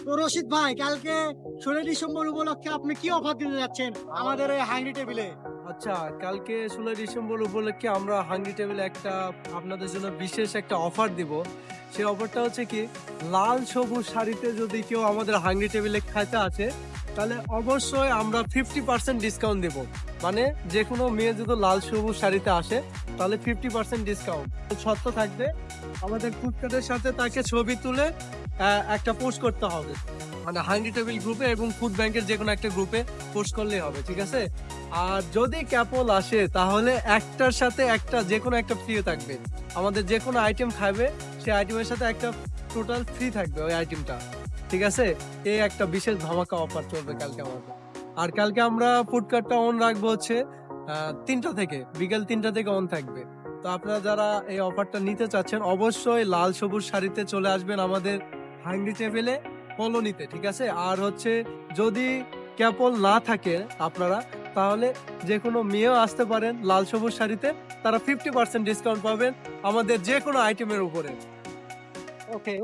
তো রশিদ ভাই, কালকে 16 ডিসেম্বর উপলক্ষে আপনি কি অফার দিতে যাচ্ছেন আমাদের এই হাংরি টেবিলে? আচ্ছা, কালকে 16 ডিসেম্বর উপলক্ষে আমরা হাংরি টেবিলে একটা আপনাদের জন্য বিশেষ একটা অফার দিব। সেই অফারটা হচ্ছে কি, লাল সবুজ শাড়িতে যদি কেউ আমাদের হাংরি টেবিলে খাইতে আছে, তাহলে অবশ্যই আমরা 50% ডিসকাউন্ট দেব। মানে যে কোনো মেয়ে যদি লাল সবুজ শাড়িতে আসে, তাহলে 50% ডিসকাউন্ট শর্ত থাকবে। আমাদের ফুডকার্টের সাথে তাকে ছবি তুলে একটা পোস্ট করতে হবে, মানে হাংরি টেবিল গ্রুপে এবং ফুড ব্যাংকের যে কোনো একটা গ্রুপে পোস্ট করলেই হবে, ঠিক আছে? আর যদি ক্যাপল আসে, তাহলে একটার সাথে একটা যে কোনো একটা ফ্রি থাকবে। আমাদের যে কোনো আইটেম খাবে, সেই আইটেমের সাথে একটা টোটাল ফ্রি থাকবে ওই আইটেমটা, ঠিক আছে? এই একটা বিশেষ ধামাকা অফার চলবে কালকে আমাদের। আর কালকে আমরা ফুড কার্টটা অন রাখবো হচ্ছে 3টা থেকে, বিকেল 3টা থেকে অন থাকবে। তো আপনারা যারা এই অফারটা নিতে চাচ্ছেন, অবশ্যই লাল সবুজ শাড়িতে চলে আসবেন আমাদের হাংরি টেবিলে কলোনিতে, ঠিক আছে? আর হচ্ছে যদি ক্যাপল না থাকে আপনারা, তাহলে যে কোনো মেয়েও আসতে পারেন লাল সবুজ শাড়িতে, তারা 50% ডিসকাউন্ট পাবেন আমাদের যে কোনো আইটেমের উপরে। ওকে।